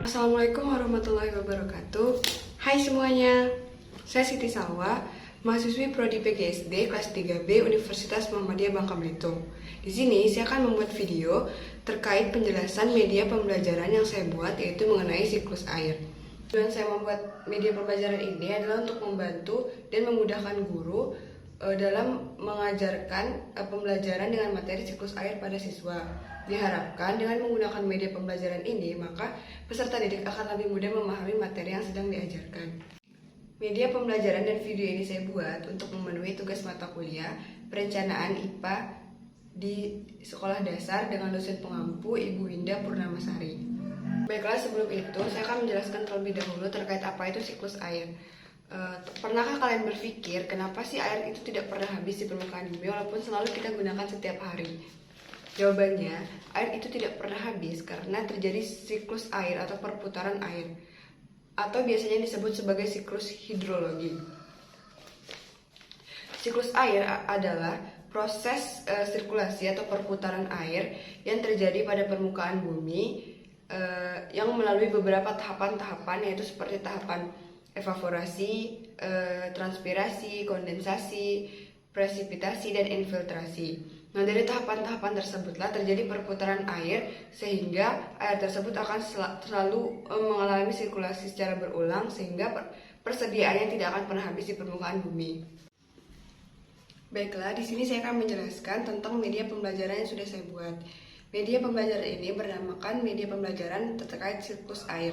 Assalamualaikum warahmatullahi wabarakatuh. Hai semuanya, saya Siti Salwa, mahasiswi Prodi PGSD kelas 3B Universitas Muhammadiyah Bangka Belitung. Di sini saya akan membuat video terkait penjelasan media pembelajaran yang saya buat, yaitu mengenai siklus air. Tujuan saya membuat media pembelajaran ini adalah untuk membantu dan memudahkan guru dalam mengajarkan pembelajaran dengan materi siklus air pada siswa. Diharapkan dengan menggunakan media pembelajaran ini, maka peserta didik akan lebih mudah memahami materi yang sedang diajarkan. Media pembelajaran dan video ini saya buat untuk memenuhi tugas mata kuliah perencanaan IPA di sekolah dasar dengan dosen pengampu Ibu Winda Purnamasari. Baiklah, sebelum itu saya akan menjelaskan terlebih dahulu terkait apa itu siklus air. Pernahkah kalian berpikir kenapa sih air itu tidak pernah habis di permukaan bumi walaupun selalu kita gunakan setiap hari? Jawabannya, air itu tidak pernah habis karena terjadi siklus air atau perputaran air, atau biasanya disebut sebagai siklus hidrologi. Siklus air adalah proses sirkulasi atau perputaran air yang terjadi pada permukaan bumi yang melalui beberapa tahapan-tahapan, yaitu seperti tahapan evaporasi, transpirasi, kondensasi, presipitasi, dan infiltrasi. Nah, dari tahapan-tahapan tersebutlah terjadi perputaran air, sehingga air tersebut akan selalu mengalami sirkulasi secara berulang, sehingga persediaannya tidak akan pernah habis di permukaan bumi. Baiklah, di sini saya akan menjelaskan tentang media pembelajaran yang sudah saya buat. Media pembelajaran ini bernamakan media pembelajaran terkait siklus air.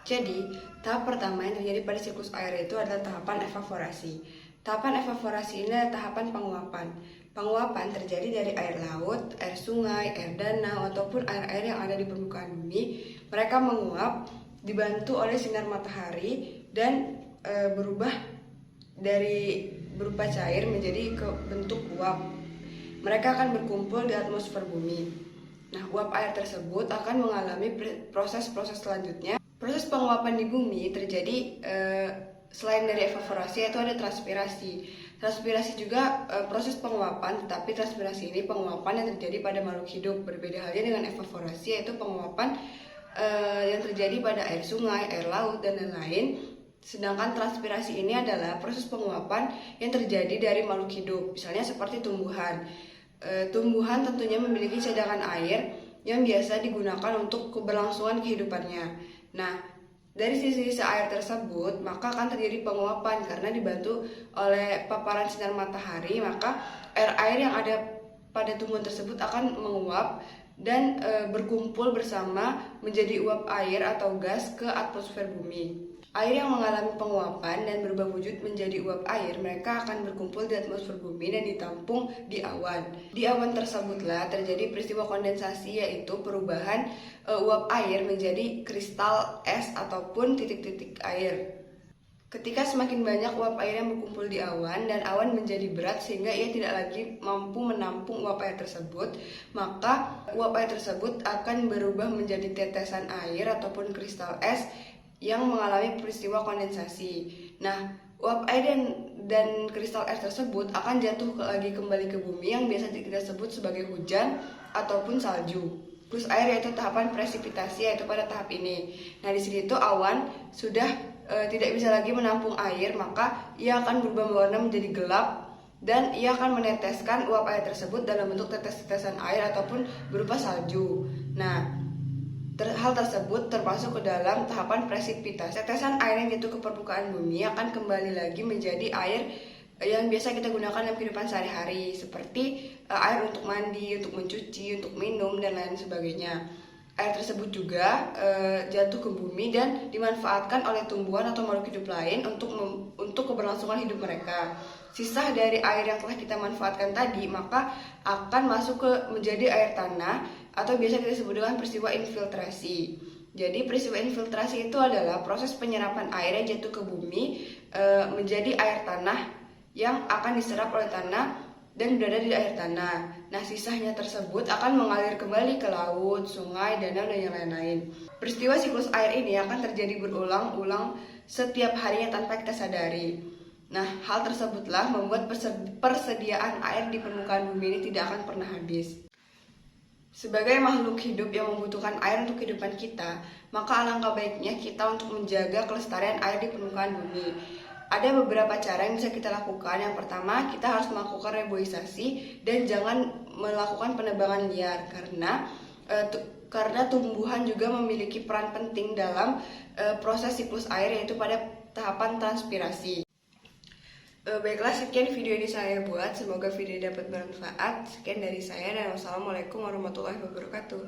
Jadi, tahap pertama yang terjadi pada siklus air itu adalah tahapan evaporasi. Tahapan evaporasi ini adalah tahapan penguapan. Penguapan terjadi dari air laut, air sungai, air danau, ataupun air-air yang ada di permukaan bumi. Mereka menguap dibantu oleh sinar matahari dan berubah dari berupa cair menjadi ke bentuk uap. Mereka akan berkumpul di atmosfer bumi. Nah, uap air tersebut akan mengalami proses-proses selanjutnya. Proses penguapan di bumi terjadi selain dari evaporasi, yaitu ada transpirasi. Transpirasi juga proses penguapan, tetapi transpirasi ini penguapan yang terjadi pada makhluk hidup. Berbeda halnya dengan evaporasi, yaitu penguapan yang terjadi pada air sungai, air laut, dan lain-lain. Sedangkan transpirasi ini adalah proses penguapan yang terjadi dari makhluk hidup, misalnya seperti tumbuhan. Tumbuhan tentunya memiliki cadangan air yang biasa digunakan untuk keberlangsungan kehidupannya. Nah, dari sisa-sisa air tersebut, maka akan terjadi penguapan karena dibantu oleh paparan sinar matahari, maka air-air yang ada pada tumbuhan tersebut akan menguap dan berkumpul bersama menjadi uap air atau gas ke atmosfer bumi. Air yang mengalami penguapan dan berubah wujud menjadi uap air, mereka akan berkumpul di atmosfer bumi dan ditampung di awan. Di awan tersebutlah terjadi peristiwa kondensasi, yaitu perubahan uap air menjadi kristal es ataupun titik-titik air. Ketika semakin banyak uap air yang berkumpul di awan dan awan menjadi berat sehingga ia tidak lagi mampu menampung uap air tersebut, maka uap air tersebut akan berubah menjadi tetesan air ataupun kristal es yang mengalami peristiwa kondensasi. Nah, uap air dan kristal es tersebut akan jatuh lagi kembali ke bumi yang biasa kita sebut sebagai hujan ataupun salju. Siklus air yaitu tahapan presipitasi, yaitu pada tahap ini. Nah, di sini tuh awan sudah tidak bisa lagi menampung air, maka ia akan berubah warna menjadi gelap dan ia akan meneteskan uap air tersebut dalam bentuk tetes-tetesan air ataupun berupa salju. Nah, hal tersebut termasuk ke dalam tahapan presipitasi. Tetesan air yang jatuh ke permukaan bumi akan kembali lagi menjadi air yang biasa kita gunakan dalam kehidupan sehari-hari, seperti air untuk mandi, untuk mencuci, untuk minum, dan lain sebagainya. Air tersebut juga jatuh ke bumi dan dimanfaatkan oleh tumbuhan atau makhluk hidup lain untuk keberlangsungan hidup mereka. Sisa dari air yang telah kita manfaatkan tadi maka akan masuk menjadi air tanah atau biasa kita sebut dengan peristiwa infiltrasi. Jadi peristiwa infiltrasi itu adalah proses penyerapan air yang jatuh ke bumi menjadi air tanah yang akan diserap oleh tanah dan berada di air tanah. Nah, sisanya tersebut akan mengalir kembali ke laut, sungai, danau, dan yang lain-lain. Peristiwa siklus air ini akan terjadi berulang-ulang setiap harinya tanpa kita sadari. Nah, hal tersebutlah membuat persediaan air di permukaan bumi ini tidak akan pernah habis. Sebagai makhluk hidup yang membutuhkan air untuk kehidupan kita, maka alangkah baiknya kita untuk menjaga kelestarian air di permukaan bumi. Ada beberapa cara yang bisa kita lakukan. Yang pertama, kita harus melakukan reboisasi dan jangan melakukan penebangan liar karena tumbuhan juga memiliki peran penting dalam proses siklus air, yaitu pada tahapan transpirasi. Baiklah, sekian video ini saya buat. Semoga video dapat bermanfaat. Sekian dari saya dan wassalamualaikum warahmatullahi wabarakatuh.